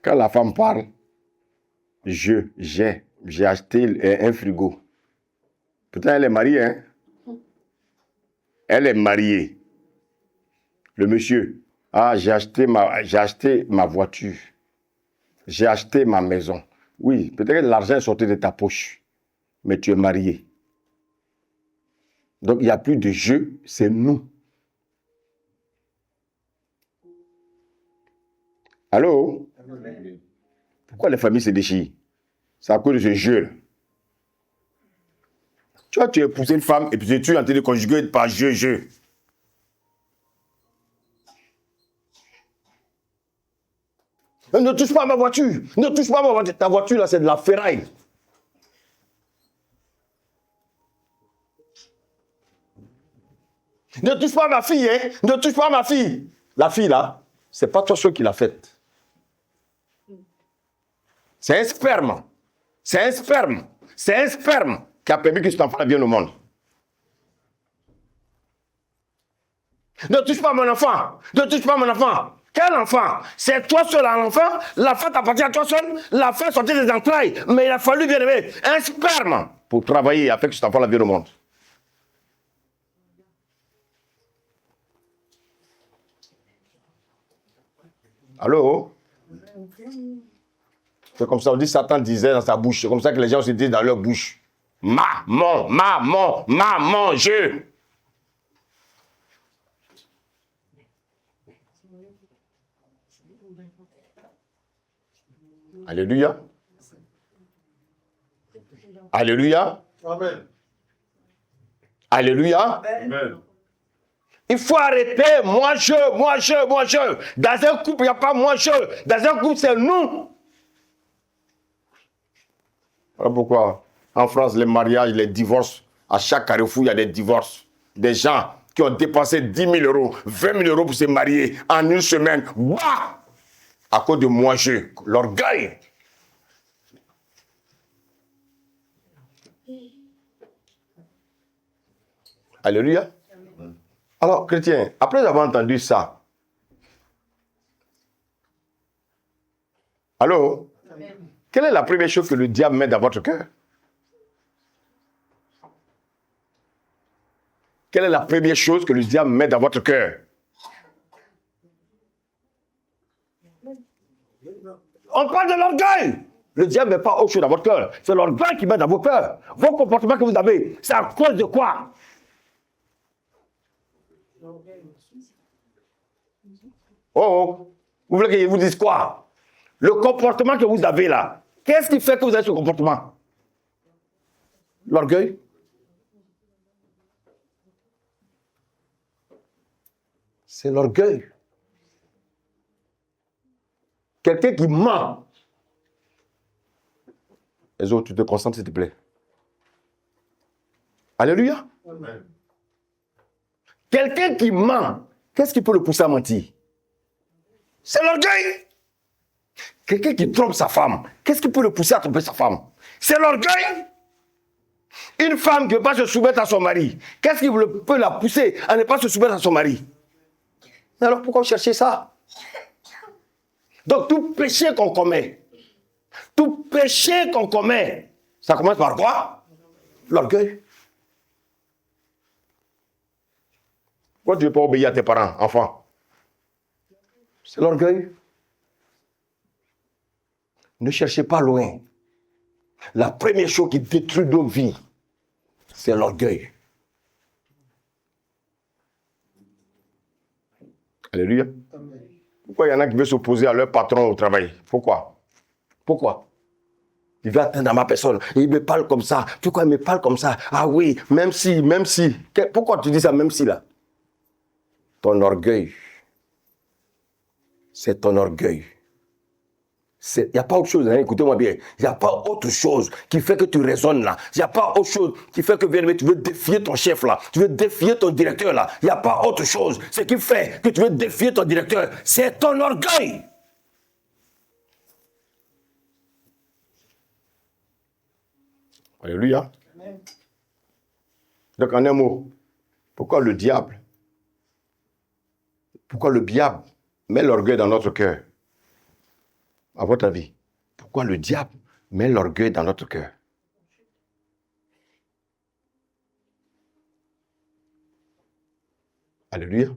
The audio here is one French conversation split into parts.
Quand la femme parle, j'ai acheté un frigo. Pourtant, elle est mariée, hein? Elle est mariée. Le monsieur, j'ai acheté ma voiture. J'ai acheté ma maison. Oui, peut-être que l'argent est sorti de ta poche, mais tu es marié. Donc, il n'y a plus de jeu, c'est nous. Allô? Pourquoi les familles se déchirent? C'est à cause de ce jeu. Tu vois, tu as épousé une femme et puis tu es en train de conjuguer par je. Ne touche pas à ma voiture. Ne touche pas à ma voiture. Ta voiture, là, c'est de la ferraille. Ne touche pas à ma fille, hein. Ne touche pas à ma fille. La fille, là, c'est pas toi seul qui l'a faite. C'est un sperme. C'est un sperme. C'est un sperme qui a permis que cet enfant vienne au monde. Ne touche pas à mon enfant. Ne touche pas à mon enfant. Quel enfant? C'est toi seul à l'enfant. L'enfant t'appartient à toi seul. L'enfant est sorti des entrailles. Mais il a fallu, bien aimé, un sperme pour travailler afin que cet enfant vienne au monde. Allô? C'est comme ça, on dit Satan disait dans sa bouche. C'est comme ça que les gens se disent dans leur bouche. Maman, je. Alléluia. Alléluia. Amen. Alléluia. Amen. Il faut arrêter. Moi, je. Dans un couple, il n'y a pas moi, je. Dans un couple, c'est nous. Voilà pourquoi, en France, les mariages, les divorces, à chaque carrefour, il y a des divorces. Des gens qui ont dépensé 10 000 euros, 20 000 euros pour se marier en une semaine. Bah! À cause de moi, je. L'orgueil. Alléluia. Alors, chrétiens, après avoir entendu ça, allô? Amen. Quelle est la première chose que le diable met dans votre cœur? Quelle est la première chose que le diable met dans votre cœur? On parle de l'orgueil. Le diable ne met pas autre chose dans votre cœur. C'est l'orgueil qui met dans vos cœurs. Vos comportements que vous avez, c'est à cause de quoi? Oh, vous voulez que je vous dise quoi? Le comportement que vous avez là, qu'est-ce qui fait que vous avez ce comportement? L'orgueil? C'est l'orgueil. Quelqu'un qui ment. Les autres, tu te concentres s'il te plaît. Alléluia. Amen. Quelqu'un qui ment, qu'est-ce qui peut le pousser à mentir? C'est l'orgueil. Quelqu'un qui trompe sa femme, qu'est-ce qui peut le pousser à tromper sa femme? C'est l'orgueil. Une femme qui ne veut pas se soumettre à son mari, qu'est-ce qui peut la pousser à ne pas se soumettre à son mari? Mais alors pourquoi chercher ça? Donc tout péché qu'on commet, ça commence par quoi? L'orgueil. Pourquoi tu ne veux pas obéir à tes parents, enfants? C'est l'orgueil. Ne cherchez pas loin. La première chose qui détruit nos vies, c'est l'orgueil. Alléluia. Pourquoi il y en a qui veulent s'opposer à leur patron au travail? Pourquoi? Il veut atteindre à ma personne. Il me parle comme ça. Pourquoi il me parle comme ça? Ah oui, même si. Pourquoi tu dis ça, même si là? Ton orgueil. C'est ton orgueil. Il n'y a pas autre chose, hein, écoutez-moi bien. Il n'y a pas autre chose qui fait que tu raisonnes là. Il n'y a pas autre chose qui fait que tu veux défier ton chef là. Tu veux défier ton directeur là. Il n'y a pas autre chose. Ce qui fait que tu veux défier ton directeur, c'est ton orgueil. Alléluia. Amen. Donc en un mot, pourquoi le diable met l'orgueil dans notre cœur? À votre avis, pourquoi le diable met l'orgueil dans notre cœur? Alléluia.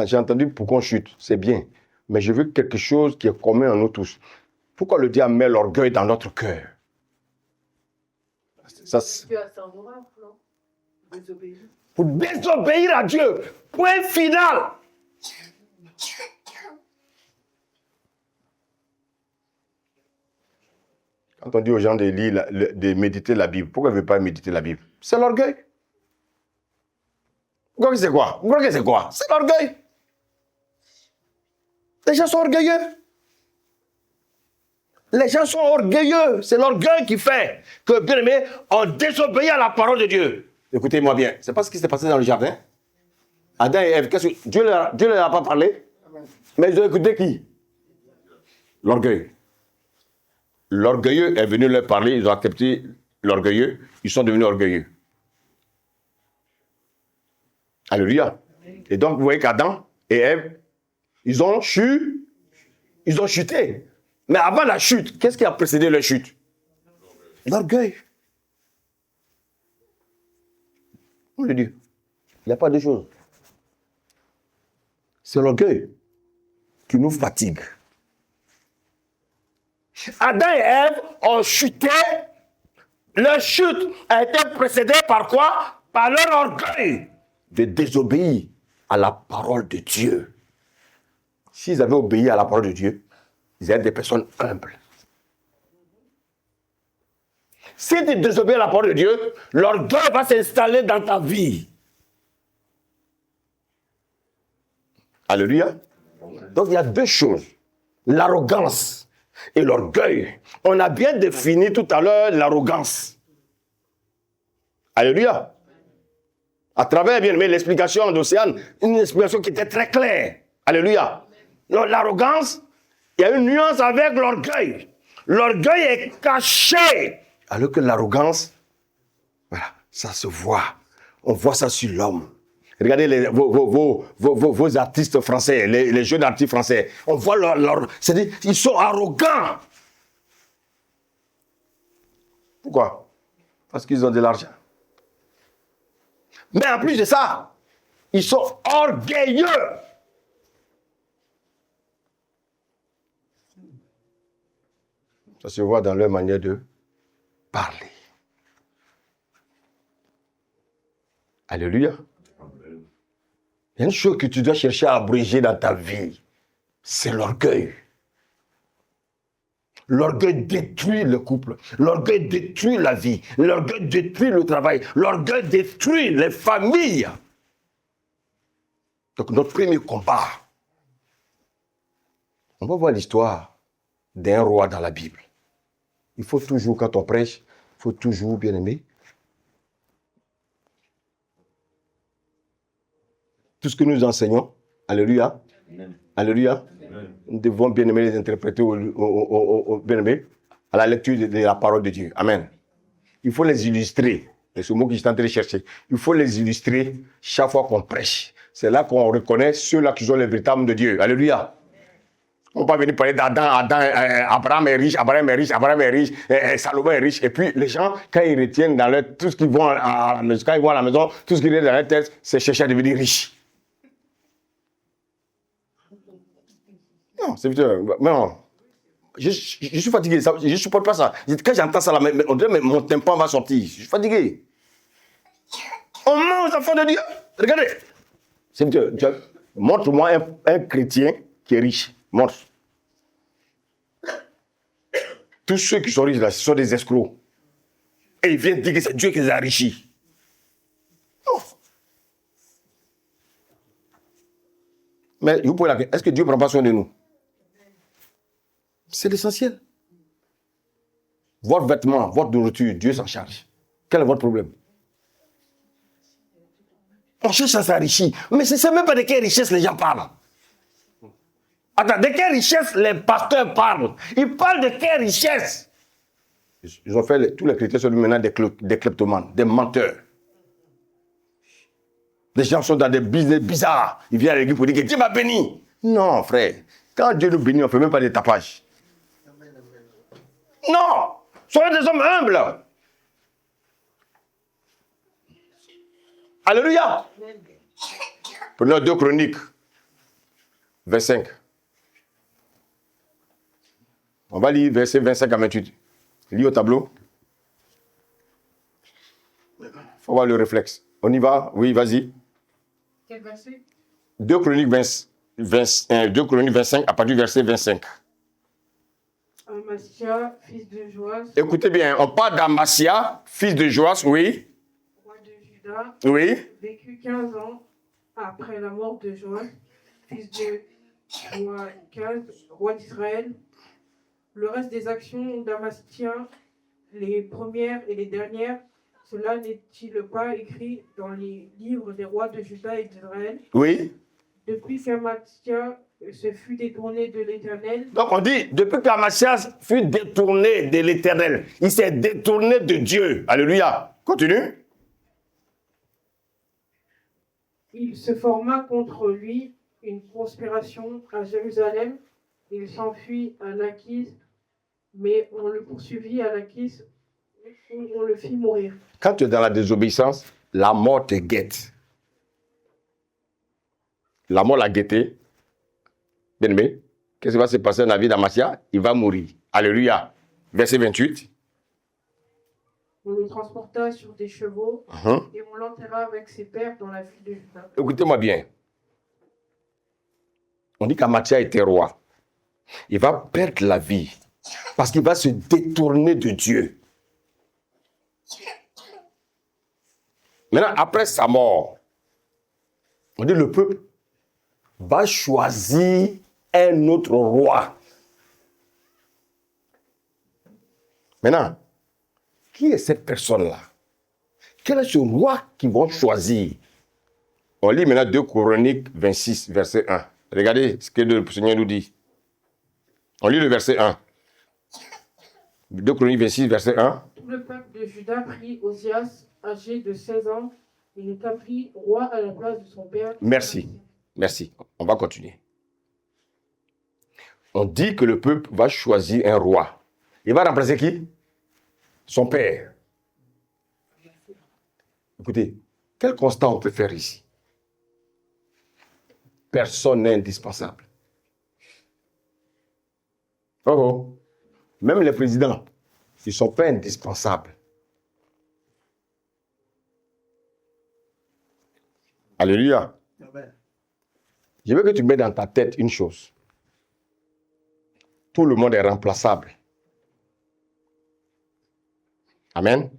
J'ai entendu pourquoi on chute, c'est bien. Mais je veux quelque chose qui est commun à nous tous. Pourquoi le diable met l'orgueil dans notre cœur? Ça, pour désobéir à Dieu. Point final. Quand on dit aux gens de lire, de méditer la Bible, pourquoi ils ne veulent pas méditer la Bible? C'est l'orgueil. Vous croyez que c'est quoi? Vous croyez que c'est quoi? C'est l'orgueil. Les gens sont orgueilleux. Les gens sont orgueilleux. C'est l'orgueil qui fait que, bien aimé, on désobéit à la parole de Dieu. Écoutez-moi bien. C'est pas ce qui s'est passé dans le jardin. Adam et Ève, qu'est-ce que Dieu ne leur a pas parlé? Mais ils ont écouté qui? L'orgueil. L'orgueilleux est venu leur parler, ils ont accepté l'orgueilleux, ils sont devenus orgueilleux. Alléluia. Et donc, vous voyez qu'Adam et Ève, ils ont chuté. Mais avant la chute, qu'est-ce qui a précédé la chute? L'orgueil. On le dit. Il n'y a pas de choses. C'est l'orgueil qui nous fatigue. Adam et Ève ont chuté. Leur chute a été précédée par quoi? Par leur orgueil de désobéir à la parole de Dieu. S'ils avaient obéi à la parole de Dieu, ils étaient des personnes humbles. Si tu désobéis à la parole de Dieu, l'orgueil va s'installer dans ta vie. Alléluia. Donc il y a deux choses. L'arrogance et l'orgueil. On a bien défini tout à l'heure l'arrogance. Alléluia. À travers, bien aimé, l'explication d'Océane, une explication qui était très claire. Alléluia. Donc, l'arrogance, il y a une nuance avec l'orgueil. L'orgueil est caché. Alors que l'arrogance, voilà, ça se voit. On voit ça sur l'homme. Regardez vos artistes français, les jeunes artistes français. On voit c'est-à-dire, ils sont arrogants. Pourquoi? Parce qu'ils ont de l'argent. Mais en plus de ça, ils sont orgueilleux. Ça se voit dans leur manière de parler. Alléluia. Il y a une chose que tu dois chercher à abréger dans ta vie, c'est l'orgueil. L'orgueil détruit le couple, l'orgueil détruit la vie, l'orgueil détruit le travail, l'orgueil détruit les familles. Donc notre premier combat, on va voir l'histoire d'un roi dans la Bible. Il faut toujours, quand on prêche, il faut toujours, bien aimer, tout ce que nous enseignons, alléluia, alléluia, nous devons bien aimer les interpréter bien aimer à la lecture de la parole de Dieu. Amen. Il faut les illustrer. C'est ce mot que je suis en train de chercher. Il faut les illustrer chaque fois qu'on prêche. C'est là qu'on reconnaît ceux-là qui sont les véritables de Dieu. Alléluia. On ne va pas venir parler d'Adam, Abraham est riche, Salomon est riche. Et puis les gens, quand ils retiennent dans leur, tout ce qu'ils vont à la maison, quand ils vont à la maison, tout ce qu'ils retiennent dans leur tête, c'est chercher à devenir riche. Non, c'est vite. Non. Je suis fatigué, je ne supporte pas ça. Quand j'entends ça, on dirait que mon tympan va sortir. Je suis fatigué. On mange enfant de Dieu. Regardez. C'est vite. Montre-moi un chrétien qui est riche. Montre. Tous ceux qui sont riches là, ce sont des escrocs. Et ils viennent dire que c'est Dieu qui les a enrichis. Non. Mais vous pouvez la question, est-ce que Dieu ne prend pas soin de nous? C'est l'essentiel. Votre vêtement, votre nourriture, Dieu s'en charge. Quel est votre problème? On cherche à s'enrichir. Mais c'est même pas de quelle richesse les gens parlent. Attends, de quelle richesse les pasteurs parlent? Ils parlent de quelle richesse? Ils ont fait, tous les chrétiens sont maintenant des kleptomanes, des menteurs. Les gens sont dans des business bizarres. Ils viennent à l'église pour dire que Dieu m'a béni. Non, frère. Quand Dieu nous bénit, on ne fait même pas des tapages. Non. Soyez des hommes humbles. Alléluia. Prenons 2 Chroniques, 25. On va lire versets 25 à 28. Lis au tableau. Il faut voir le réflexe. On y va? Oui, vas-y. Quel verset? 2 Chroniques 2 Chroniques 25 à partir du verset 25. Amasia, fils de Joas, Écoutez bien, on parle d'Amasia, fils de Joas, oui. roi de Juda, Oui. vécut 15 ans après la mort de Joas, fils de Joachaz, roi d'Israël. Le reste des actions d'Amasia, les premières et les dernières, cela n'est-il pas écrit dans les livres des rois de Juda et d'Israël? Oui. Depuis qu'Amasia se fut détourné de l'Éternel, Donc on dit, depuis qu'Amasias fut détourné de l'Éternel, il s'est détourné de Dieu. Alléluia. Continue. il se forma contre lui une conspiration à Jérusalem. Il s'enfuit à Lachish, mais on le poursuivit à Lachish, où on le fit mourir. Quand tu es dans la désobéissance, la mort te guette. La mort l'a guetté. Bien aimé, qu'est-ce qui va se passer dans la vie d'Amasia? Il va mourir. Alléluia. Verset 28. On le transporta sur des chevaux et on l'enterra avec ses pères dans la ville de Juda. Écoutez-moi bien. On dit qu'Amasia était roi. Il va perdre la vie parce qu'il va se détourner de Dieu. Maintenant, après sa mort, on dit le peuple va choisir un autre roi. Maintenant, qui est cette personne-là? Quel est ce roi qu'ils vont choisir? On lit maintenant 2 Chroniques 26, verset 1. Regardez ce que le Seigneur nous dit. On lit le verset 1. 2 Chroniques 26, verset 1. Tout le peuple de Juda prit Osias, âgé de 16 ans, et l'établit roi à la place de son père. Merci. Merci. On va continuer. On dit que le peuple va choisir un roi. Il va remplacer qui? Son père. Écoutez, quel constat on peut faire ici? Personne n'est indispensable. Oh. Même les présidents, ils ne sont pas indispensables. Alléluia. Je veux que tu mettes dans ta tête une chose. Tout le monde est remplaçable. Amen.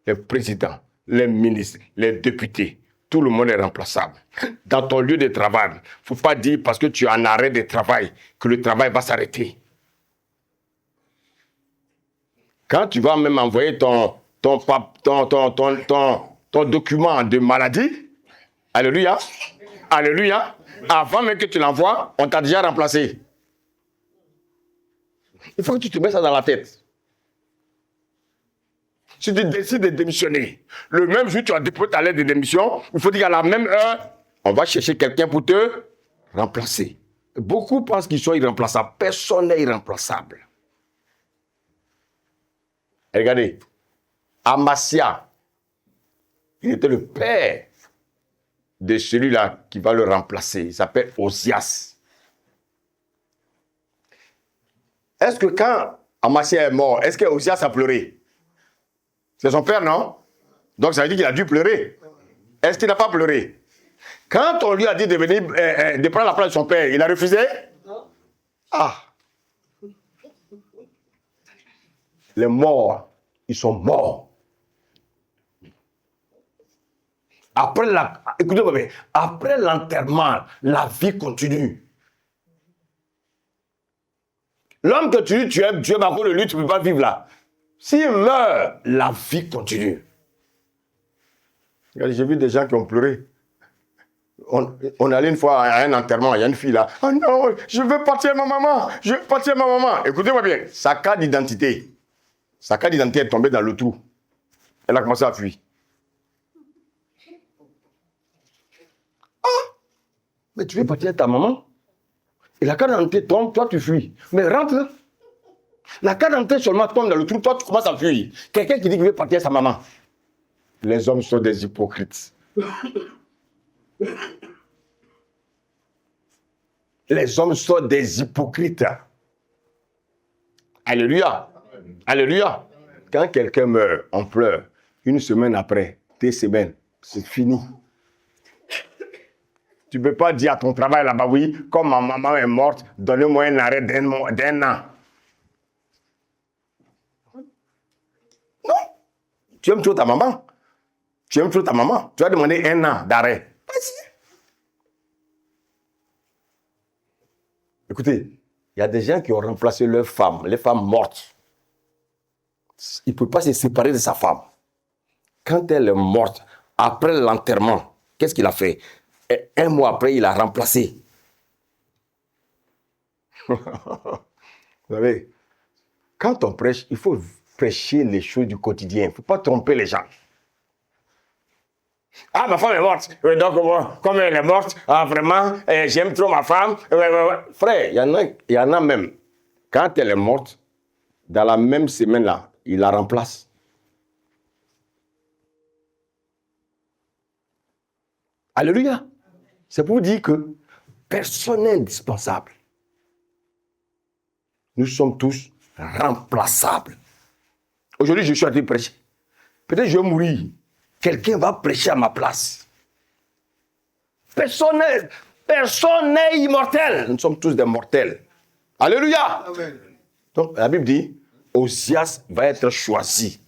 Les présidents, les ministres, les députés, tout le monde est remplaçable. Dans ton lieu de travail, il ne faut pas dire parce que tu es en arrêt de travail que le travail va s'arrêter. Quand tu vas même envoyer ton document de maladie, alléluia, alléluia, avant même que tu l'envoies, on t'a déjà remplacé. Il faut que tu te mettes ça dans la tête. Si tu décides de démissionner, le même jour tu as déposé ta lettre de démission, il faut dire qu'à la même heure, on va chercher quelqu'un pour te remplacer. Beaucoup pensent qu'ils sont irremplaçables. Personne n'est irremplaçable. Et regardez, Amasia, il était le père de celui-là qui va le remplacer. Il s'appelle Osias. Est-ce que quand Amasia est mort, est-ce que Osias a pleuré? C'est son père, non? Donc ça veut dire qu'il a dû pleurer. Est-ce qu'il n'a pas pleuré? Quand on lui a dit de venir, de prendre la place de son père, il a refusé? Ah! Les morts, ils sont morts. Écoutez-moi bien, après l'enterrement, la vie continue. L'homme que tu aimes, Dieu m'a de lui, tu ne peux pas vivre là. S'il meurt, la vie continue. J'ai vu des gens qui ont pleuré. On allait une fois à un enterrement, il y a une fille là. Oh non, je veux partir à ma maman, je veux partir à ma maman. Écoutez-moi bien, sa carte d'identité est tombée dans le trou. Elle a commencé à fuir. Ah, mais tu veux partir à ta maman? Et la carte d'identité tombe, toi tu fuis. Mais rentre. La carte d'entrée seulement tombe dans le trou, toi tu commences à fuir. Quelqu'un qui dit qu'il veut partir à sa maman. Les hommes sont des hypocrites. Les hommes sont des hypocrites. Alléluia. Alléluia. Quand quelqu'un meurt, on pleure. Une semaine après, 2 semaines, c'est fini. Tu ne peux pas dire à ton travail là-bas, oui, comme ma maman est morte, donnez-moi un arrêt d'un an. Non. Tu aimes trop ta maman. Tu aimes trop ta maman. Tu vas demander 1 an d'arrêt. Vas-y. Écoutez, il y a des gens qui ont remplacé leurs femmes, les femmes mortes. Il ne peut pas se séparer de sa femme. Quand elle est morte, après l'enterrement, qu'est-ce qu'il a fait? Et 1 mois après, il a remplacé. Vous savez, quand on prêche, il faut prêcher les choses du quotidien. Il ne faut pas tromper les gens. Ah, ma femme est morte. Donc, comme elle est morte, vraiment, j'aime trop ma femme. Frère, il y en a même. Quand elle est morte, dans la même semaine-là, il la remplace. Alléluia. C'est pour vous dire que personne n'est indispensable. Nous sommes tous remplaçables. Aujourd'hui, je suis en train de prêcher. Peut-être je vais mourir. Quelqu'un va prêcher à ma place. Personne n'est immortel. Nous sommes tous des mortels. Alléluia. Amen. Donc, la Bible dit, Osias va être choisi.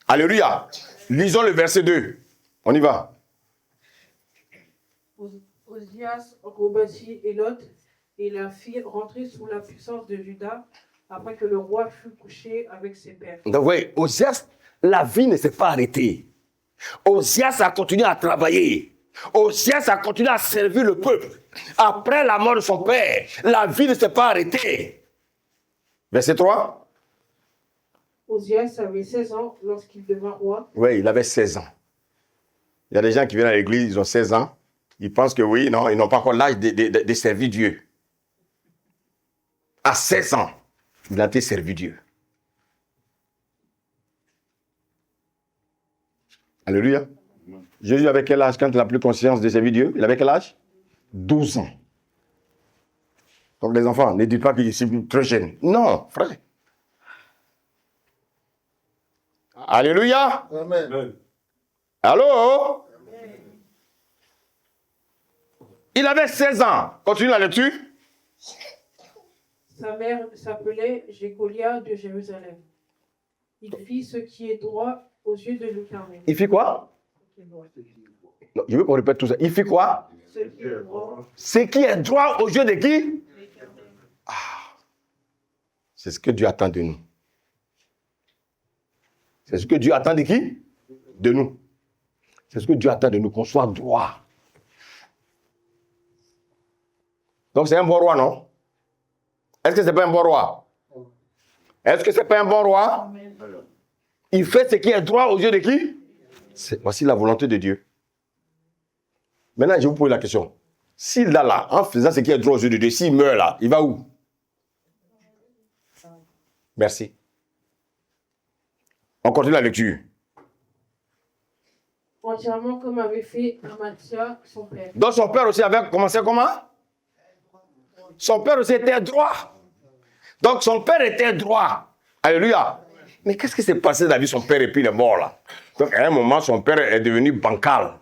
Alléluia. Lisons le verset 2. On y va. Osias rebâtit Élot et la fit rentrer sous la puissance de Juda après que le roi fut couché avec ses pères. Donc, oui, Osias, la vie ne s'est pas arrêtée. Osias a continué à travailler. Osias a continué à servir le peuple. Après la mort de son père, la vie ne s'est pas arrêtée. Verset 3. Osias avait 16 ans lorsqu'il devint roi. Oui, il avait 16 ans. Il y a des gens qui viennent à l'église, ils ont 16 ans. Ils pensent que oui, non, ils n'ont pas encore l'âge de servir Dieu. À 16 ans, il a été servi Dieu. Alléluia. Jésus avait quel âge quand il n'a plus conscience de servir Dieu? Il avait quel âge? 12 ans. Donc les enfants, ne dites pas qu'ils sont très jeunes. Non, frère. Alléluia. Amen. Allô? Amen. Il avait 16 ans. Continue la lecture. Sa mère s'appelait Jécolia de Jérusalem. Il fit ce qui est droit aux yeux de l'Éternel. Il fit quoi? Non, je veux qu'on répète tout ça. Il fit quoi? Ce qui est droit. Ce qui est droit aux yeux de qui? Ah, c'est ce que Dieu attend de nous. C'est ce que Dieu attend de qui? De nous. C'est ce que Dieu attend de nous, qu'on soit droit. Donc c'est un bon roi, non? Est-ce que c'est pas un bon roi? Est-ce que c'est pas un bon roi? Amen. Il fait ce qui est droit aux yeux de qui? Voici la volonté de Dieu. Maintenant, je vous pose la question. S'il est là, en faisant ce qui est droit aux yeux de Dieu, s'il meurt là, il va où? Merci. On continue la lecture. Entièrement comme avait fait Amathia, son père. Donc son père aussi avait commencé comment? Son père aussi était droit. Donc son père était droit. Alléluia. Mais qu'est-ce qui s'est passé dans la vie de son père et puis il est mort là? Donc à un moment, son père est devenu bancal.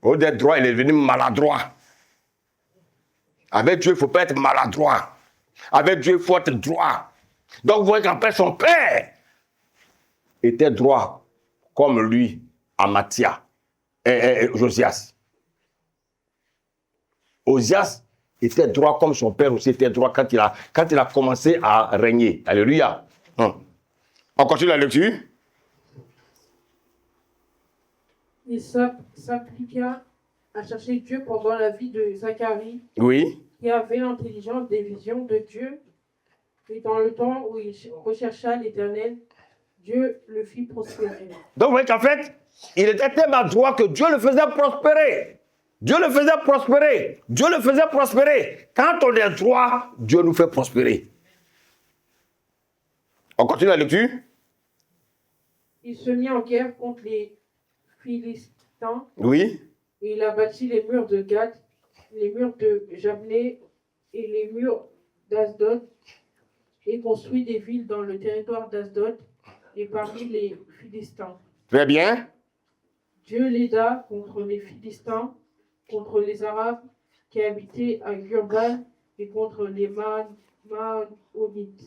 Au lieu d'être droit, il est devenu maladroit. Avec Dieu, il ne faut pas être maladroit. Avec Dieu, il faut être droit. Donc vous voyez qu'après son père était droit comme lui, Amathia et Josias. Osias était droit comme son père aussi était droit quand il a commencé à régner. Alléluia. On continue la lecture. Il s'appliqua à chercher Dieu pendant la vie de Zacharie. Oui. Qui avait l'intelligence des visions de Dieu. Et dans le temps où il rechercha l'Éternel, Dieu le fit prospérer. Donc vous voyez qu'en fait, il était tellement droit que Dieu le faisait prospérer. Dieu le faisait prospérer. Dieu le faisait prospérer. Quand on est droit, Dieu nous fait prospérer. On continue la lecture. Il se mit en guerre contre les Philistins. Oui. Et il a bâti les murs de Gath, les murs de Jabné et les murs d'Asdod, et construit des villes dans le territoire d'Asdod et parmi les Philistins. Très bien. Dieu l'aida contre les Philistins, contre les Arabes qui habitaient à Gurban et contre les Maonites.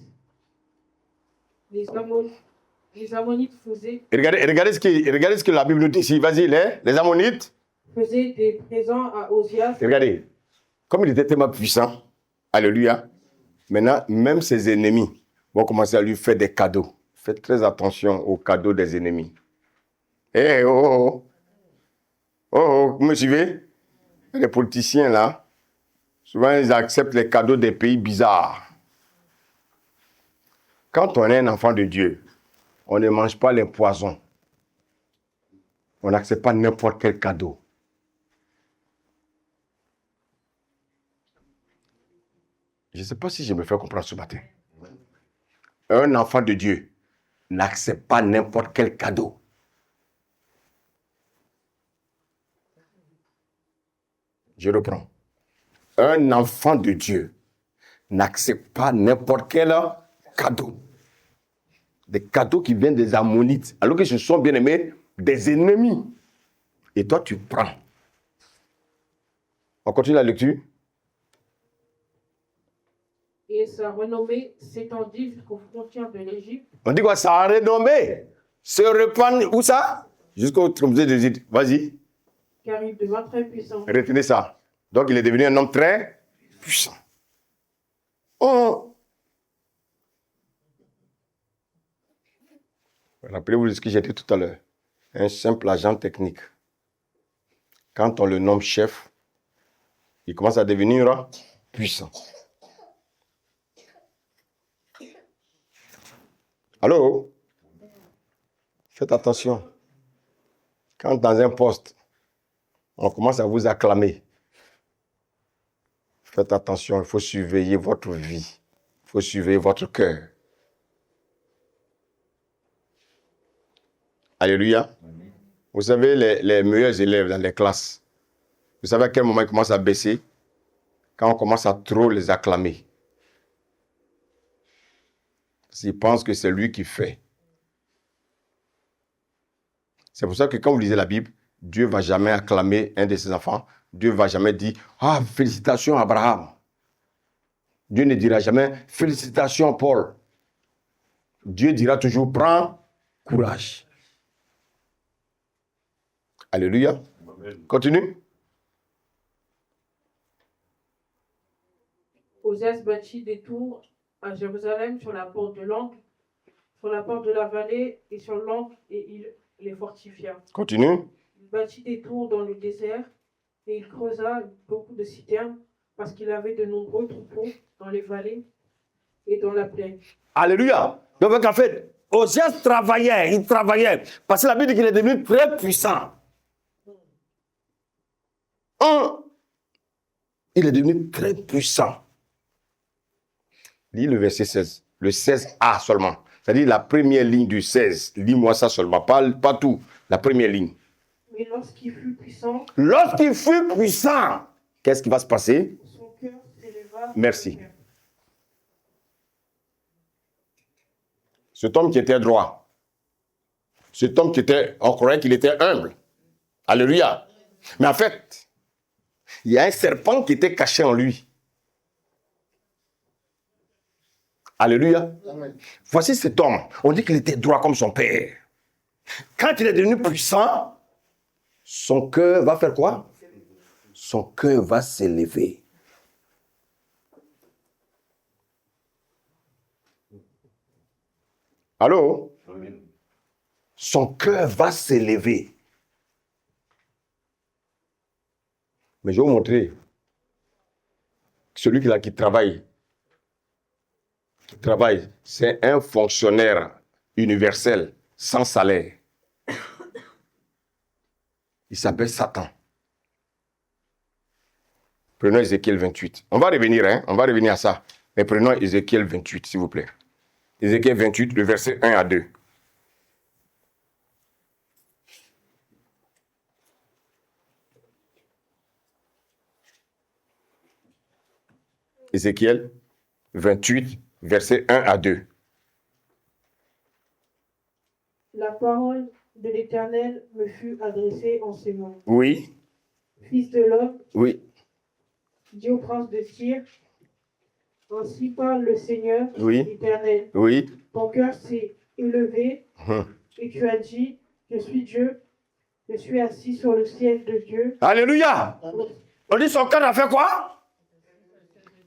Les Ammonites Regardez ce que la Bible nous dit ici. Vas-y, les Ammonites faisaient des présents à Osias. Regardez, comme il était tellement puissant, alléluia, maintenant, même ses ennemis vont commencer à lui faire des cadeaux. Faites très attention aux cadeaux des ennemis. Eh, oh, vous me suivez? Les politiciens, là, souvent, ils acceptent les cadeaux des pays bizarres. Quand on est un enfant de Dieu, on ne mange pas les poisons. On n'accepte pas n'importe quel cadeau. Je ne sais pas si je me fais comprendre ce matin. Un enfant de Dieu n'accepte pas n'importe quel cadeau. Je reprends. Un enfant de Dieu n'accepte pas n'importe quel cadeau. Des cadeaux qui viennent des Ammonites, alors que ce sont bien aimés des ennemis. Et toi, tu prends. On continue la lecture. Et sa renommée s'étendit jusqu'aux frontières de l'Égypte. On dit quoi? Sa renommée se répand où ça? Jusqu'au trompeté de l'Égypte. Vas-y. Car il devint très puissant. Retenez ça. Donc, il est devenu un homme très puissant. Oh. Rappelez-vous de ce que j'ai dit tout à l'heure. Un simple agent technique. Quand on le nomme chef, il commence à devenir puissant. Allô? Faites attention. Quand dans un poste, on commence à vous acclamer, faites attention, il faut surveiller votre vie. Il faut surveiller votre cœur. Alléluia. Amen. Vous savez, les meilleurs élèves dans les classes, vous savez à quel moment ils commencent à baisser? Quand on commence à trop les acclamer. Ils pensent que c'est lui qui fait. C'est pour ça que quand vous lisez la Bible, Dieu ne va jamais acclamer un de ses enfants. Dieu ne va jamais dire « Ah, félicitations Abraham ». Dieu ne dira jamais « Félicitations Paul ». Dieu dira toujours « Prends courage ». Alléluia. Amen. Continue. Osias bâtit des tours à Jérusalem sur la porte de l'angle, sur la porte de la vallée et sur l'angle, et il les fortifia. Continue. Il bâtit des tours dans le désert et il creusa beaucoup de citernes parce qu'il avait de nombreux troupeaux dans les vallées et dans la plaine. Alléluia. Donc en fait, Osias travaillait, il travaillait parce que la Bible dit qu'il est devenu très puissant. Il est devenu très puissant. Lis le verset 16. Le 16a seulement. C'est-à-dire la première ligne du 16. Lis-moi ça seulement. Pas tout. La première ligne. Mais lorsqu'il fut puissant. Lorsqu'il fut puissant. Qu'est-ce qui va se passer? Son cœur s'éleva. Merci. Cet homme qui était droit. Cet homme qui était, on croyait qu'il était humble. Alléluia. Mais en fait, il y a un serpent qui était caché en lui. Alléluia. Amen. Voici cet homme. On dit qu'il était droit comme son père. Quand il est devenu puissant, son cœur va faire quoi? Son cœur va s'élever. Allô? Amen. Son cœur va s'élever. Mais je vais vous montrer. Celui qui travaille, c'est un fonctionnaire universel, sans salaire. Il s'appelle Satan. Prenons Ézéchiel 28. On va revenir, hein? On va revenir à ça. Mais prenons Ézéchiel 28, s'il vous plaît. Ézéchiel 28, le verset 1 à 2. Ézéchiel 28, verset 1 à 2. La parole de l'Éternel me fut adressée en ces mots. Oui, Fils de l'homme, oui, dis au prince de Tyr, ainsi parle le Seigneur Oui. éternel. oui. Ton cœur s'est élevé Hum. et tu as dit, je suis Dieu, je suis assis sur le ciel de Dieu. Alléluia. On dit son cœur a fait quoi?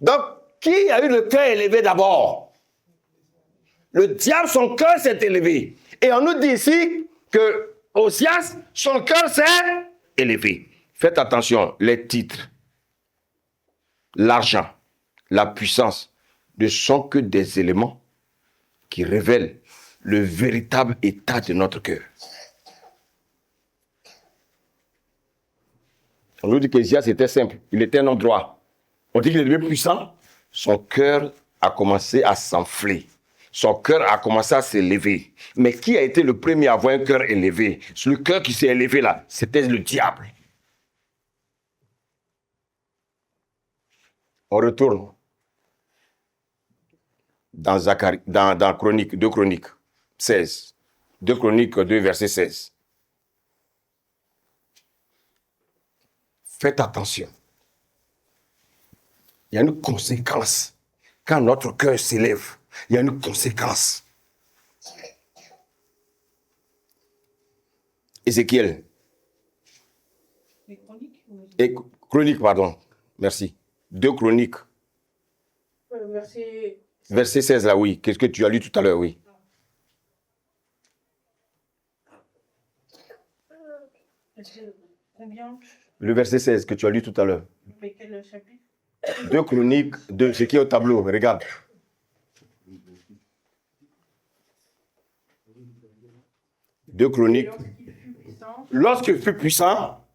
Donc, qui a eu le cœur élevé d'abord? Le diable, son cœur s'est élevé. Et on nous dit ici que Osias, son cœur s'est élevé. Faites attention, les titres, l'argent, la puissance ne sont que des éléments qui révèlent le véritable état de notre cœur. On nous dit qu'Ésias était simple, il était un homme droit. On dit qu'il est devenu puissant, son cœur a commencé à s'enfler. Son cœur a commencé à s'élever. Mais qui a été le premier à avoir un cœur élevé? Le cœur qui s'est élevé là, c'était le diable. On retourne dans Chronique, 2 Chroniques 16. 2 Chroniques 2, verset 16. Faites attention. Il y a une conséquence. Quand notre cœur s'élève, il y a une conséquence. Ézéchiel. Chronique, pardon. Merci. 2 Chroniques. Verset 16, là, oui. Qu'est-ce que tu as lu tout à l'heure, oui. Combien? Le verset 16 que tu as lu tout à l'heure. Mais quel chapitre? 2 Chroniques, ce qui est au tableau, regarde. Deux Chroniques. Lorsqu'il fut puissant,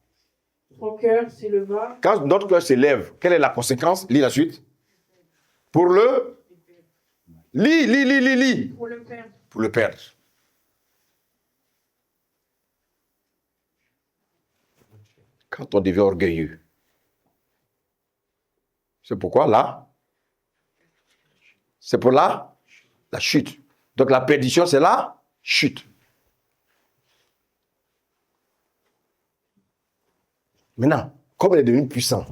son cœur s'éleva. Quand notre cœur s'élève, quelle est la conséquence? Lis la suite. Pour le... Lis. Pour le perdre. Pour le perdre. Quand on devient orgueilleux. C'est pourquoi là, c'est pour la chute. Donc la perdition, c'est la chute. Maintenant, comme il est devenu puissant,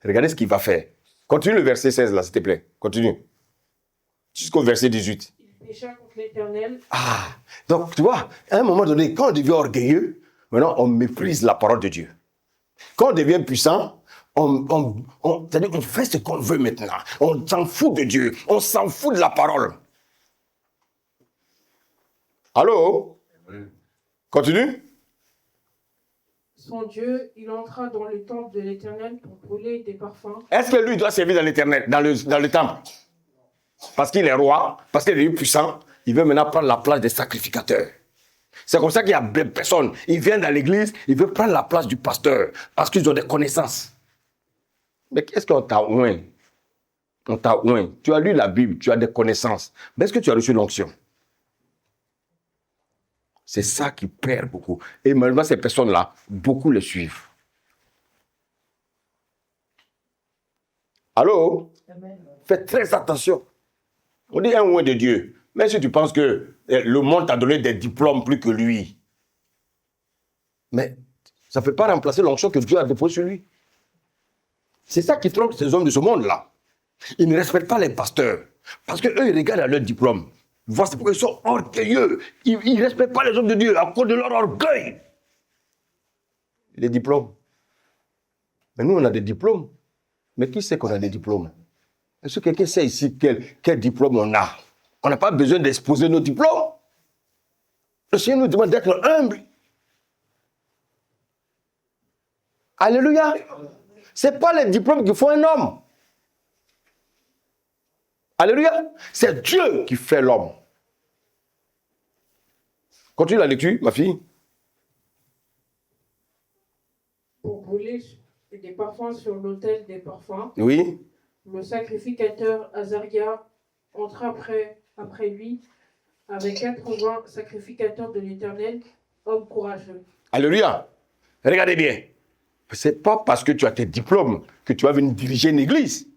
regardez ce qu'il va faire. Continue le verset 16 là, s'il te plaît. Continue. Jusqu'au verset 18. Il pécha contre l'Éternel. Donc tu vois, à un moment donné, quand on devient orgueilleux, maintenant on méprise la parole de Dieu. Quand on devient puissant, c'est-à-dire qu'on fait ce qu'on veut maintenant. On s'en fout de Dieu. On s'en fout de la parole. Allô? Oui. Continue. Son Dieu, il entra dans le temple de l'Éternel pour brûler des parfums. Est-ce que lui doit servir dans l'Éternel, dans le temple? Parce qu'il est roi, parce qu'il est puissant, il veut maintenant prendre la place des sacrificateurs. C'est comme ça qu'il y a des personnes, ils viennent dans l'église, ils veulent prendre la place du pasteur, parce qu'ils ont des connaissances. Mais qu'est-ce qu'on t'a oint? On t'a oint. Tu as lu la Bible, tu as des connaissances. Mais est-ce que tu as reçu l'onction? C'est ça qui perd beaucoup. Et malheureusement, ces personnes-là, beaucoup les suivent. Allô? Amen. Faites très attention. On dit un oint de Dieu. Mais si tu penses que le monde t'a donné des diplômes plus que lui, mais ça ne peut pas remplacer l'onction que Dieu a déposée sur lui. C'est ça qui trompe ces hommes de ce monde-là. Ils ne respectent pas les pasteurs. Parce qu'eux, ils regardent à leur diplôme. Voici pourquoi ils sont orgueilleux. Ils ne respectent pas les hommes de Dieu à cause de leur orgueil. Les diplômes. Mais nous, on a des diplômes. Mais qui sait qu'on a des diplômes? Est-ce que quelqu'un sait ici quel diplôme on a? On n'a pas besoin d'exposer nos diplômes. Le Seigneur nous demande d'être humble. Alléluia. Ce n'est pas les diplômes qui font un homme. Alléluia. C'est Dieu qui fait l'homme. Continue la lecture, ma fille. Pour brûler des parfums sur l'autel des parfums. Oui. Le sacrificateur Azaria entra après lui avec 80 sacrificateurs de l'Éternel, hommes courageux. Alléluia. Regardez bien. C'est pas parce que tu as tes diplômes que tu vas venir diriger une église.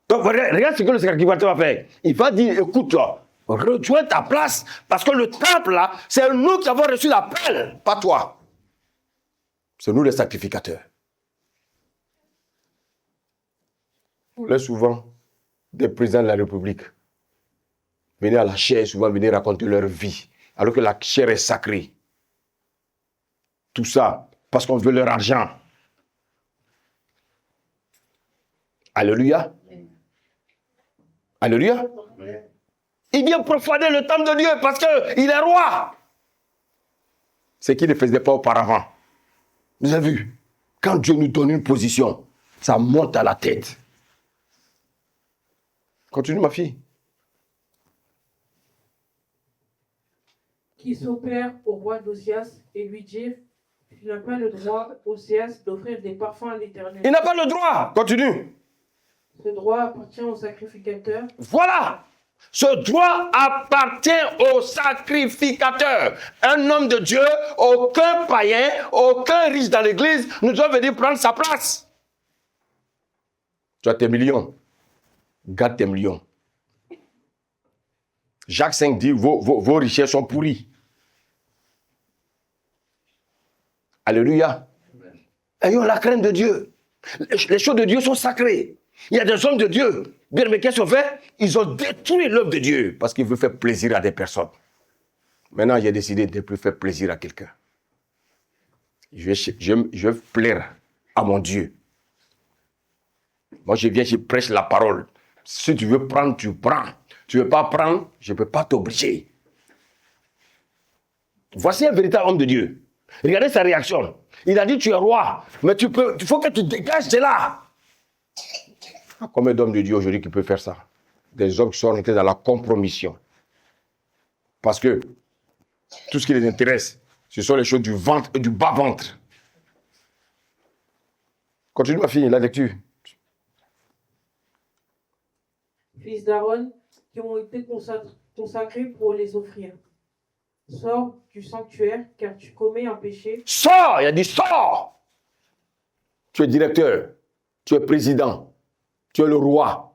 Donc, regarde ce que le sacrificateur va faire. Il va dire, écoute, rejoins ta place, parce que le temple, là, c'est nous qui avons reçu l'appel, pas toi. C'est nous les sacrificateurs. On laisse souvent des présidents de la République venir à la chair, souvent venir raconter leur vie, alors que la chair est sacrée. Tout ça, parce qu'on veut leur argent. Alléluia. Alléluia. Il vient profaner le temple de Dieu parce qu'il est roi. Ce qu'il ne faisait pas auparavant. Vous avez vu, quand Dieu nous donne une position, ça monte à la tête. Continue, ma fille. Qui s'opère au roi d'Osias et lui dit, tu n'as pas le droit, Osias, d'offrir des parfums à l'Éternel. Il n'a pas le droit. Continue. Ce droit appartient au sacrificateur. Voilà. Ce droit appartient au sacrificateur. Un homme de Dieu, aucun païen, aucun riche dans l'église ne doit venir prendre sa place. Tu as tes millions. Garde tes millions. Jacques 5 dit, vos richesses sont pourries. Alléluia. Ayons la crainte de Dieu. Les choses de Dieu sont sacrées. Il y a des hommes de Dieu. Bien, mais qu'est-ce qu'ils ont fait? Ils ont détruit l'œuvre de Dieu parce qu'ils veulent faire plaisir à des personnes. Maintenant, j'ai décidé de ne plus faire plaisir à quelqu'un. Je vais plaire à mon Dieu. Moi, je viens, je prêche la parole. Si tu veux prendre, tu prends. Tu ne veux pas prendre, je ne peux pas t'obliger. Voici un véritable homme de Dieu. Regardez sa réaction. Il a dit, tu es roi, mais il faut que tu dégages de là. Combien d'hommes de Dieu aujourd'hui qui peuvent faire ça? Des hommes qui sont rentrés dans la compromission. Parce que tout ce qui les intéresse, ce sont les choses du ventre et du bas-ventre. Continue, ma fille, la lecture. Fils d'Aaron, qui ont été consacrés pour les offrir. Sors du sanctuaire, car tu commets un péché. Sors! Il a dit sors! Tu es directeur, tu es président, tu es le roi.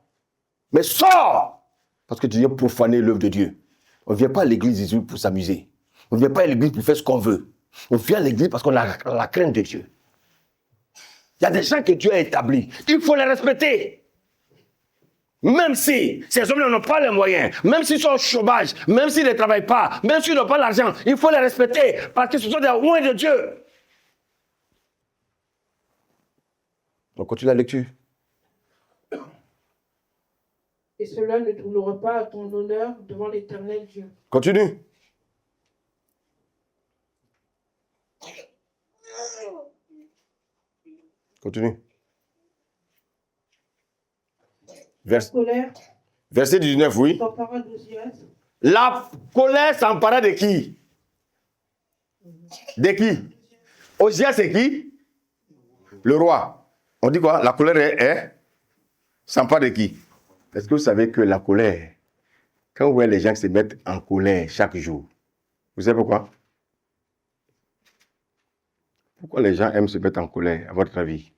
Mais sors! Parce que tu viens profaner l'œuvre de Dieu. On ne vient pas à l'église pour s'amuser. On ne vient pas à l'église pour faire ce qu'on veut. On vient à l'église parce qu'on a la crainte de Dieu. Il y a des gens que Dieu a établis. Il faut les respecter. Même si ces hommes n'ont pas les moyens, même s'ils sont au chômage, même s'ils ne travaillent pas, même s'ils n'ont pas l'argent, il faut les respecter parce que ce sont des loin de Dieu. On continue la lecture. Et cela ne tournera pas à ton honneur devant l'Éternel Dieu. Continue. Continue. Verset 19, oui. La colère s'empara de qui? De qui? Osias, c'est qui? Le roi. On dit quoi? La colère s'empare de qui? Est-ce que vous savez que la colère, quand vous voyez les gens qui se mettent en colère chaque jour, vous savez pourquoi? Pourquoi les gens aiment se mettre en colère, à votre avis?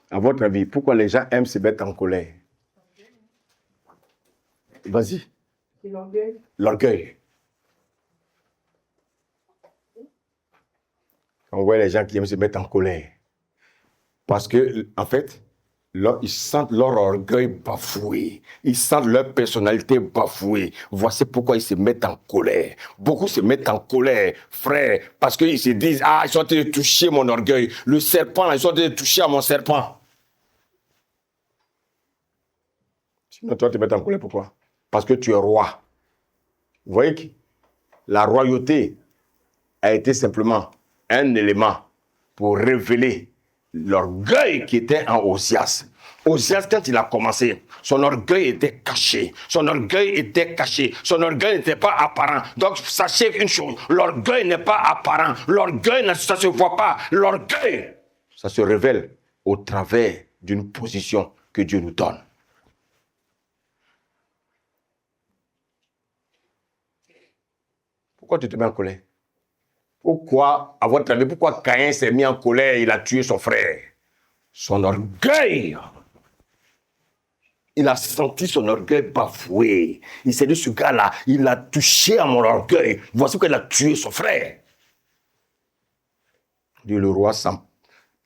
À votre avis, pourquoi les gens aiment se mettre en colère? Vas-y. C'est l'orgueil. L'orgueil. On voit les gens qui aiment se mettre en colère. Parce que, en fait, ils sentent leur orgueil bafoué. Ils sentent leur personnalité bafouée. Voici pourquoi ils se mettent en colère. Beaucoup se mettent en colère, frère, parce qu'ils se disent, ils sont en train de toucher mon orgueil. Le serpent, ils sont en train de toucher à mon serpent. Sinon, toi, tu te mets en colère, pourquoi? Parce que tu es roi. Vous voyez que la royauté a été simplement un élément pour révéler l'orgueil qui était en Osias. Osias, quand il a commencé, son orgueil était caché. Son orgueil était caché. Son orgueil n'était pas apparent. Donc, sachez une chose, l'orgueil n'est pas apparent. L'orgueil, ça ne se voit pas. L'orgueil, ça se révèle au travers d'une position que Dieu nous donne. Pourquoi tu te mets en colère? Pourquoi, à votre avis, pourquoi Caïn s'est mis en colère et il a tué son frère? Son orgueil. Il a senti son orgueil bafoué. Il s'est dit, ce gars-là, il a touché à mon orgueil. Voici qu'il a tué son frère. Dit le roi,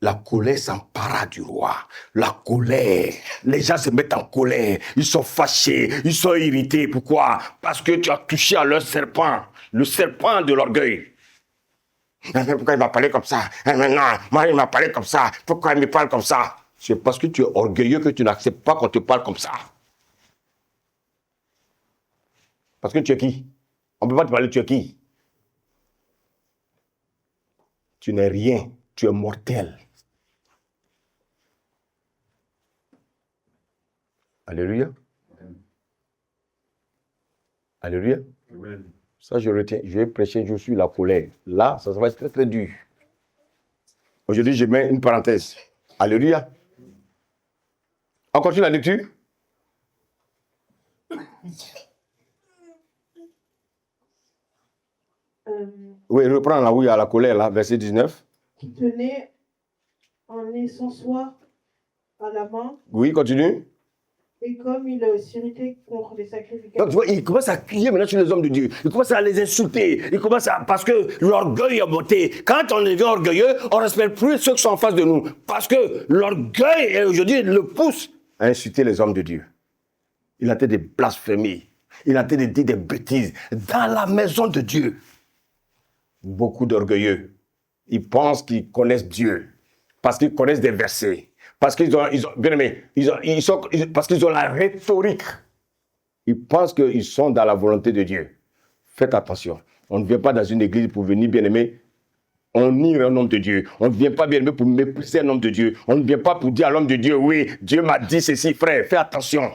la colère s'empara du roi. La colère. Les gens se mettent en colère. Ils sont fâchés. Ils sont irrités. Pourquoi? Parce que tu as touché à leur serpent. Le serpent de l'orgueil. Pourquoi il m'a parlé comme ça? Maintenant, moi, il m'a parlé comme ça. Pourquoi il me parle comme ça? C'est parce que tu es orgueilleux que tu n'acceptes pas qu'on te parle comme ça. Parce que tu es qui? On ne peut pas te parler, tu es qui? Tu n'es rien, tu es mortel. Alléluia. Alléluia. Amen. Ça, je retiens. Je vais prêcher, je suis la colère. Là, ça va être très, très dur. Aujourd'hui, je mets une parenthèse. Alléluia. On continue la lecture. Oui, reprends là où il y a la colère, là, verset 19. Qui tenait un encensoir à la main. Oui, continue. Et comme il s'irritait contre les sacrificateurs. Donc, tu vois, il commence à crier maintenant sur les hommes de Dieu. Il commence à les insulter. Il commence à... Parce que l'orgueil a monté. Quand on devient orgueilleux, on ne respecte plus ceux qui sont en face de nous. Parce que l'orgueil, aujourd'hui, le pousse à insulter les hommes de Dieu. Il a été des blasphémies. Il a été des bêtises. Dans la maison de Dieu, beaucoup d'orgueilleux, ils pensent qu'ils connaissent Dieu. Parce qu'ils connaissent des versets. Parce qu'ils ont bien aimé, parce qu'ils ont la rhétorique. Ils pensent qu'ils sont dans la volonté de Dieu. Faites attention. On ne vient pas dans une église pour venir, bien aimé. On nie un homme de Dieu. On ne vient pas, bien aimé, pour mépriser un homme de Dieu. On ne vient pas pour dire à l'homme de Dieu, oui, Dieu m'a dit ceci, frère. Fais attention.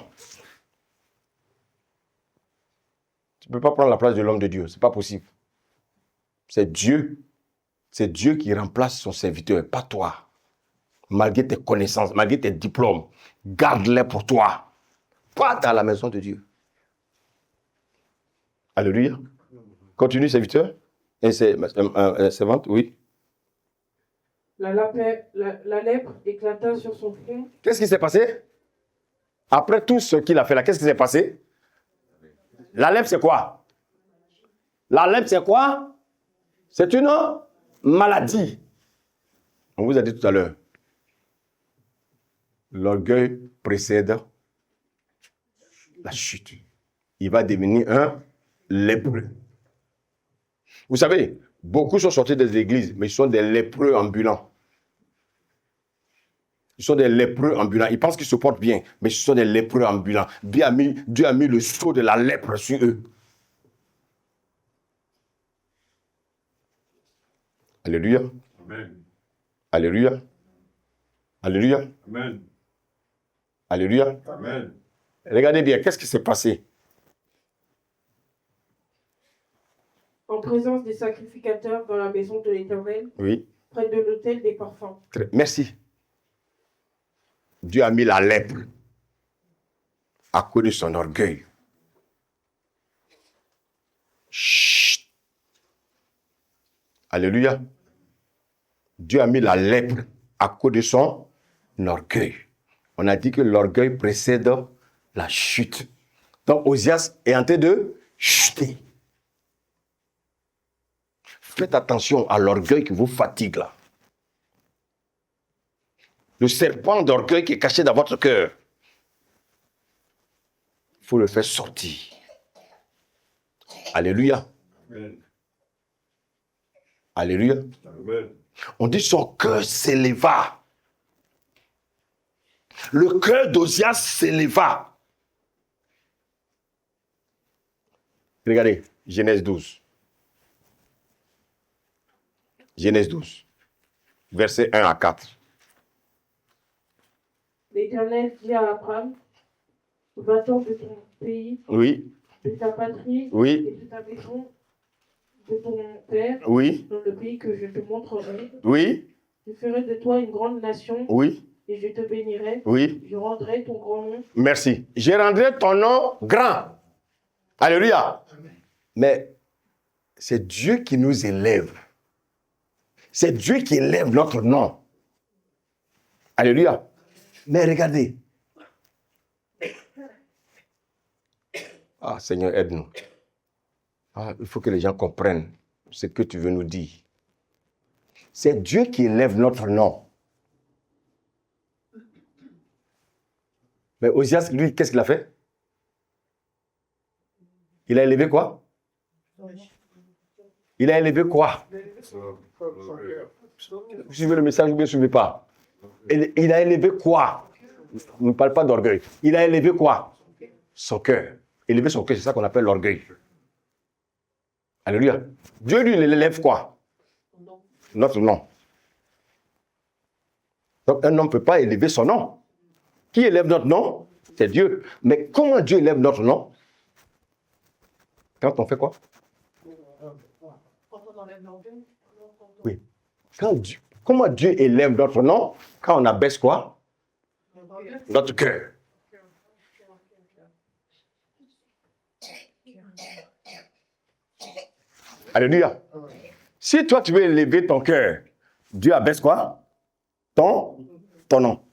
Tu ne peux pas prendre la place de l'homme de Dieu. Ce n'est pas possible. C'est Dieu. C'est Dieu qui remplace son serviteur, pas toi. Malgré tes connaissances, malgré tes diplômes, garde-les pour toi. Pas dans la maison de Dieu. Alléluia. Continue, serviteur. Et servante, oui. La lèpre éclata sur son front. Qu'est-ce qui s'est passé? Après tout ce qu'il a fait là, qu'est-ce qui s'est passé? La lèpre, c'est quoi? La lèpre, c'est quoi? C'est une maladie. On vous a dit tout à l'heure. L'orgueil précède la chute. Il va devenir un lépreux. Vous savez, beaucoup sont sortis des églises, mais ils sont des lépreux ambulants. Ils sont des lépreux ambulants. Ils pensent qu'ils se portent bien, mais ce sont des lépreux ambulants. Dieu a mis le sceau de la lèpre sur eux. Alléluia. Amen. Alléluia. Alléluia. Amen. Alléluia. Amen. Regardez bien, qu'est-ce qui s'est passé? En présence des sacrificateurs dans la maison de l'Éternel, Oui. près de l'autel des parfums. Merci. Dieu a mis la lèpre à cause de son orgueil. Chut. Alléluia. Dieu a mis la lèpre à cause de son orgueil. On a dit que l'orgueil précède la chute. Donc Osias est en train de chuter. Faites attention à l'orgueil qui vous fatigue là. Le serpent d'orgueil qui est caché dans votre cœur. Il faut le faire sortir. Alléluia. Amen. Alléluia. Amen. On dit son cœur s'éleva. Le cœur d'Osias s'éleva. Regardez, Genèse 12. Genèse 12, versets 1 à 4. L'Éternel dit à Abraham, va-t'en de ton pays, Oui. de ta patrie Oui. et de ta maison, de ton père, Oui. dans le pays que je te montrerai. Oui. Je ferai de toi une grande nation Oui. et je te bénirai. Oui. Je rendrai ton grand nom. Merci. Je rendrai ton nom grand. Alléluia. Mais c'est Dieu qui nous élève. C'est Dieu qui élève notre nom. Alléluia. Mais regardez. Ah, Seigneur, aide-nous. Ah, il faut que les gens comprennent ce que tu veux nous dire. C'est Dieu qui élève notre nom. Mais Osias, lui, qu'est-ce qu'il a fait? Il a élevé quoi? Il a élevé quoi? Vous suivez le message ou bien ne suivez pas? Il a élevé quoi? Ne parle pas d'orgueil. Il a élevé quoi? Son cœur. Élever son cœur, c'est ça qu'on appelle l'orgueil. Alléluia. Dieu lui, il élève quoi? Notre nom. Donc un homme ne peut pas élever son nom. Qui élève notre nom? C'est Dieu. Mais comment Dieu élève notre nom? Quand on fait quoi? Oui. Comment Dieu élève notre nom? Quand on abaisse quoi? Notre cœur. Alléluia. Si toi tu veux élever ton cœur, Dieu abaisse quoi? Ton nom.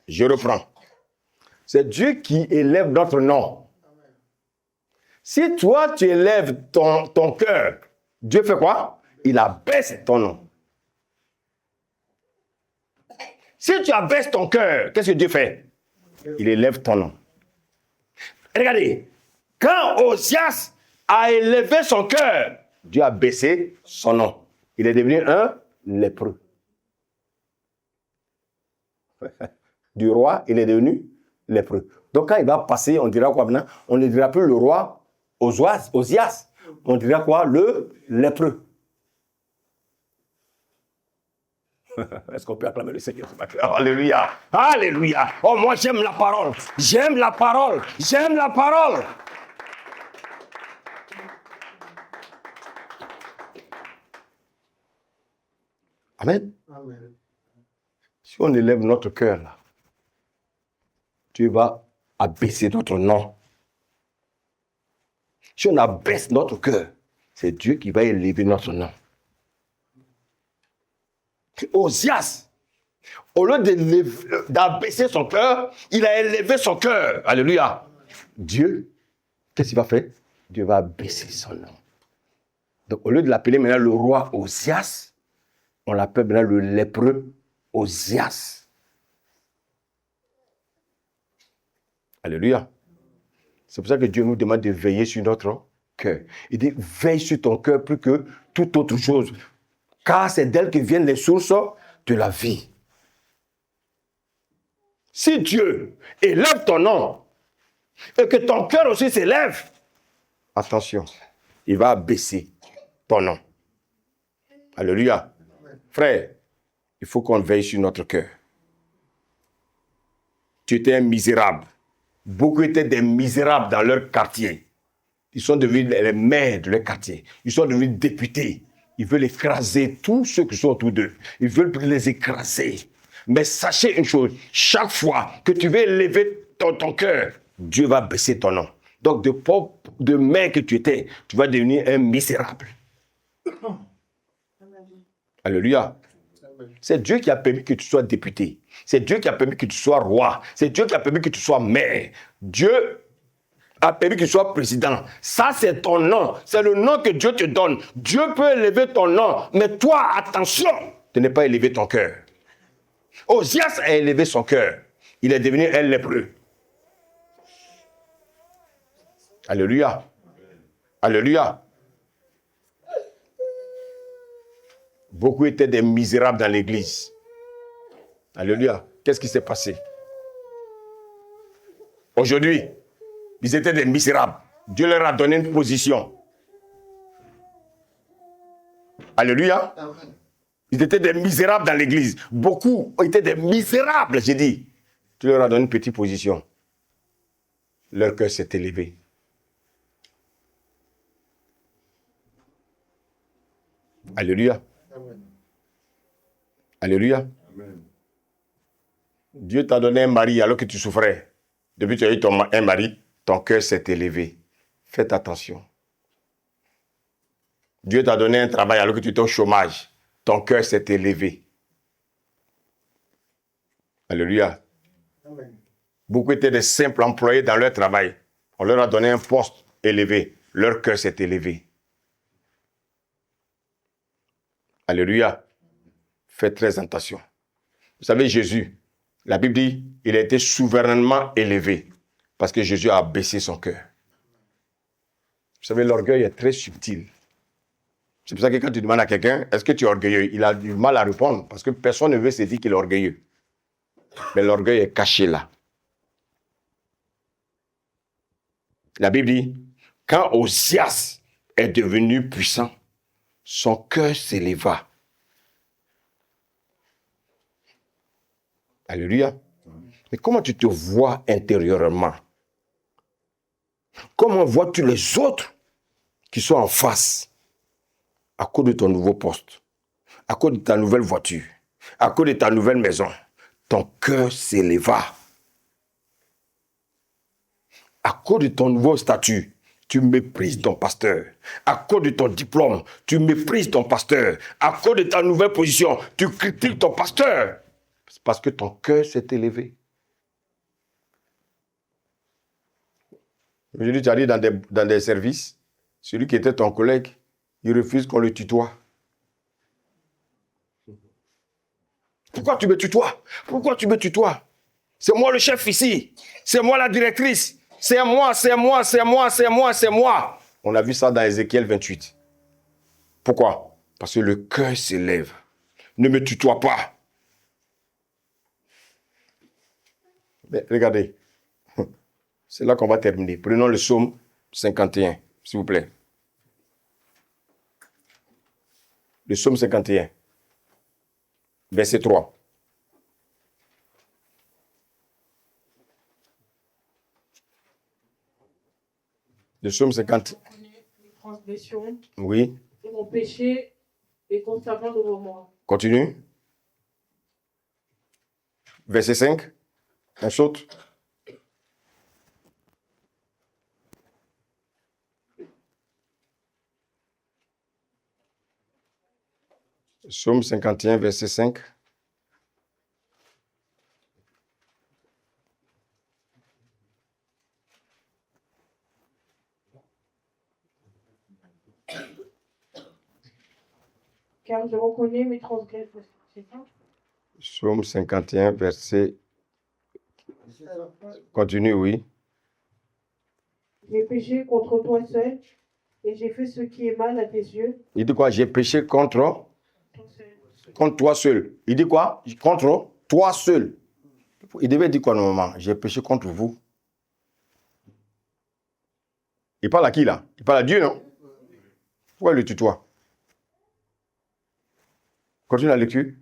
Je reprends. C'est Dieu qui élève notre nom. Si toi tu élèves ton cœur, Dieu fait quoi? Il abaisse ton nom. Si tu abaisses ton cœur, qu'est-ce que Dieu fait? Il élève ton nom. Regardez, quand Osias a élevé son cœur, Dieu a baissé son nom. Il est devenu un lépreux. Du roi, il est devenu lépreux. Donc quand il va passer, on dira quoi maintenant? On ne dira plus le roi Osias. On dira quoi? Le lépreux. Est-ce qu'on peut acclamer le Seigneur? Alléluia. Alléluia. Oh, moi j'aime la parole. J'aime la parole. J'aime la parole. Amen. Amen. Si on élève notre cœur là, Dieu va abaisser notre nom. Si on abaisse notre cœur, c'est Dieu qui va élever notre nom. Osias, au lieu d'abaisser son cœur, il a élevé son cœur. Alléluia. Dieu, qu'est-ce qu'il va faire? Dieu va abaisser son nom. Donc, au lieu de l'appeler maintenant le roi Osias, on l'appelle maintenant le lépreux Osias. Alléluia. C'est pour ça que Dieu nous demande de veiller sur notre cœur. Il dit, veille sur ton cœur plus que toute autre chose. Car c'est d'elle que viennent les sources de la vie. Si Dieu élève ton nom et que ton cœur aussi s'élève, attention, il va baisser ton nom. Alléluia. Frère, il faut qu'on veille sur notre cœur. Tu étais un misérable. Beaucoup étaient des misérables dans leur quartier. Ils sont devenus les maires de leur quartier. Ils sont devenus députés. Ils veulent écraser tous ceux qui sont autour d'eux. Ils veulent les écraser. Mais sachez une chose, chaque fois que tu veux élever ton cœur, Dieu va baisser ton nom. Donc de pauvre, de maire que tu étais, tu vas devenir un misérable. Alléluia. C'est Dieu qui a permis que tu sois député. C'est Dieu qui a permis que tu sois roi. C'est Dieu qui a permis que tu sois maire. Dieu a permis que tu sois président. Ça, c'est ton nom. C'est le nom que Dieu te donne. Dieu peut élever ton nom. Mais toi, attention de ne pas élever ton cœur. Osias a élevé son cœur. Il est devenu un lépreux. Alléluia. Alléluia. Beaucoup étaient des misérables dans l'église. Alléluia. Qu'est-ce qui s'est passé? Aujourd'hui, ils étaient des misérables. Dieu leur a donné une position. Alléluia. Ils étaient des misérables dans l'église. Beaucoup étaient des misérables, j'ai dit. Tu leur as donné une petite position. Leur cœur s'est élevé. Alléluia. Amen. Alléluia. Amen. Dieu t'a donné un mari alors que tu souffrais. Depuis que tu as eu un mari, ton cœur s'est élevé. Faites attention. Dieu t'a donné un travail alors que tu étais au chômage. Ton cœur s'est élevé. Alléluia. Amen. Beaucoup étaient des simples employés dans leur travail. On leur a donné un poste élevé. Leur cœur s'est élevé. Alléluia. Faites très attention. Vous savez, Jésus, la Bible dit, il a été souverainement élevé parce que Jésus a baissé son cœur. Vous savez, l'orgueil est très subtil. C'est pour ça que quand tu demandes à quelqu'un, est-ce que tu es orgueilleux? Il a du mal à répondre parce que personne ne veut se dire qu'il est orgueilleux. Mais l'orgueil est caché là. La Bible dit, quand Osias est devenu puissant, son cœur s'éleva. Alléluia. Mais comment tu te vois intérieurement? Comment vois-tu les autres qui sont en face à cause de ton nouveau poste, à cause de ta nouvelle voiture, à cause de ta nouvelle maison? Ton cœur s'éleva. À cause de ton nouveau statut, tu méprises ton pasteur. À cause de ton diplôme, tu méprises ton pasteur. À cause de ta nouvelle position, tu critiques ton pasteur. C'est parce que ton cœur s'est élevé. Aujourd'hui, tu arrives dans des services, celui qui était ton collègue, il refuse qu'on le tutoie. Pourquoi tu me tutoies? Pourquoi tu me tutoies? C'est moi le chef ici. C'est moi la directrice. C'est moi, c'est moi, c'est moi, c'est moi, c'est moi. On a vu ça dans Ézéchiel 28. Pourquoi? Parce que le cœur s'élève. Ne me tutoie pas. Mais regardez. C'est là qu'on va terminer. Prenons le psaume 51, s'il vous plaît. Le psaume 51, verset 3. Le psaume 50. Je connais mes transgressions Oui. et mon péché est constamment devant moi. Continue. Verset 5. On saute. Psaume 51, verset 5. Car je reconnais mes transgressions. C'est ça? Psaume 51, verset... Continue, oui. J'ai péché contre toi seul et j'ai fait ce qui est mal à tes yeux. Il dit quoi? J'ai péché contre Toi seul. toi seul. Il dit quoi? Contre toi seul. Il devait dire quoi normalement? J'ai péché contre vous. Il parle à qui là? Il parle à Dieu, non? Pourquoi il le tutoie? Continue la lecture.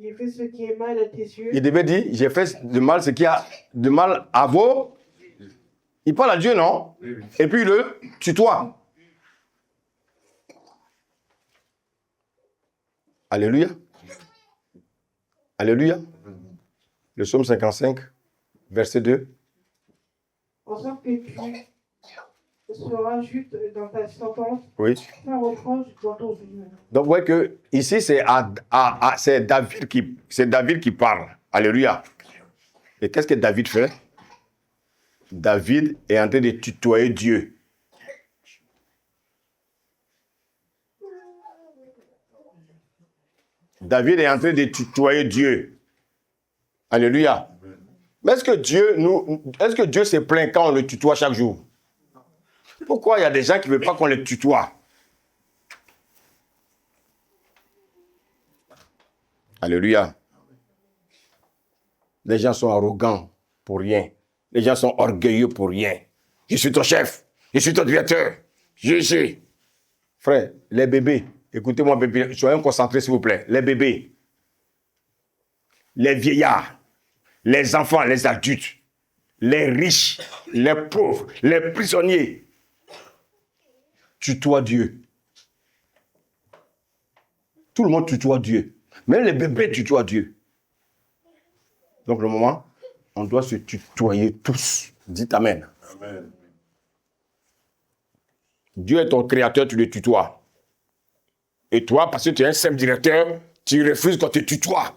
J'ai fait ce qui est mal à tes yeux. Il devait dire, j'ai fait de mal ce qui a de mal à vos... Il parle à Dieu, non? Et puis il le tutoie. Alléluia. Alléluia. Le psaume 55, verset 2. En sorte que tu seras juste dans ta sentence, Oui. sans reproche dans ton jugement. Donc, vous voyez que ici, c'est David qui parle. Alléluia. Et qu'est-ce que David fait? David est en train de tutoyer Dieu. David est en train de tutoyer Dieu. Alléluia. Mais est-ce que Dieu se plaint quand on le tutoie chaque jour? Pourquoi il y a des gens qui ne veulent pas qu'on les tutoie? Alléluia. Les gens sont arrogants pour rien. Les gens sont orgueilleux pour rien. Je suis ton chef. Je suis ton directeur. Je suis. Frère, les bébés, Écoutez-moi, bébé, soyez concentrés, s'il vous plaît. Les bébés, les vieillards, les enfants, les adultes, les riches, les pauvres, les prisonniers, tutoient Dieu. Tout le monde tutoie Dieu. Même les bébés tutoient Dieu. Donc, le moment, on doit se tutoyer tous. Dites Amen. Amen. Dieu est ton créateur, tu le tutoies. Et toi, parce que tu es un simple directeur, tu refuses qu'on te tutoie.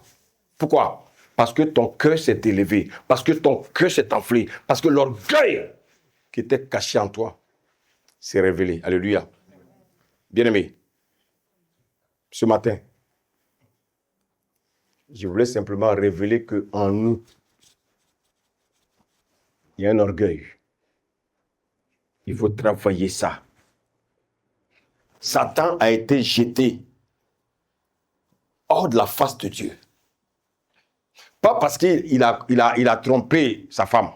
Pourquoi? Parce que ton cœur s'est élevé, parce que ton cœur s'est enflé, parce que l'orgueil qui était caché en toi s'est révélé. Alléluia. Bien-aimé, ce matin, je voulais simplement révéler qu'en nous, il y a un orgueil. Il faut travailler ça. Satan a été jeté hors de la face de Dieu. Pas parce qu'il a trompé sa femme.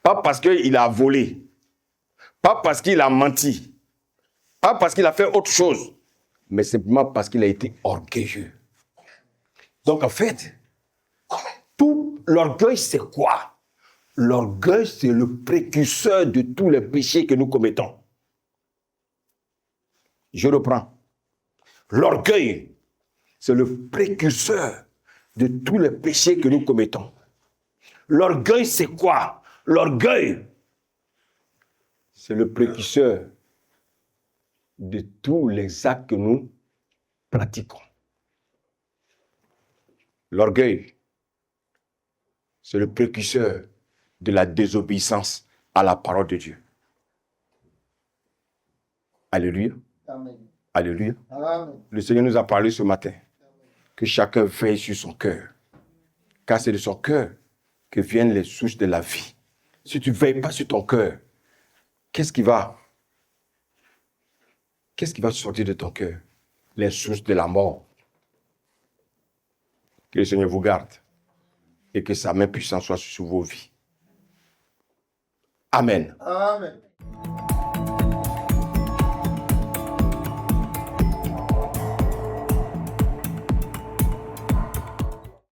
Pas parce qu'il a volé. Pas parce qu'il a menti. Pas parce qu'il a fait autre chose. Mais simplement parce qu'il a été orgueilleux. Donc en fait, tout l'orgueil, c'est quoi? L'orgueil, c'est le précurseur de tous les péchés que nous commettons. Je reprends. L'orgueil, c'est le précurseur de tous les péchés que nous commettons. L'orgueil, c'est quoi? L'orgueil, c'est le précurseur de tous les actes que nous pratiquons. L'orgueil, c'est le précurseur de la désobéissance à la parole de Dieu. Alléluia. Amen. Alléluia. Amen. Le Seigneur nous a parlé ce matin que chacun veille sur son cœur. Car c'est de son cœur que viennent les sources de la vie. Si tu ne veilles pas sur ton cœur, qu'est-ce qui va sortir de ton cœur? Les sources de la mort. Que le Seigneur vous garde et que sa main puissante soit sur vos vies. Amen. Amen.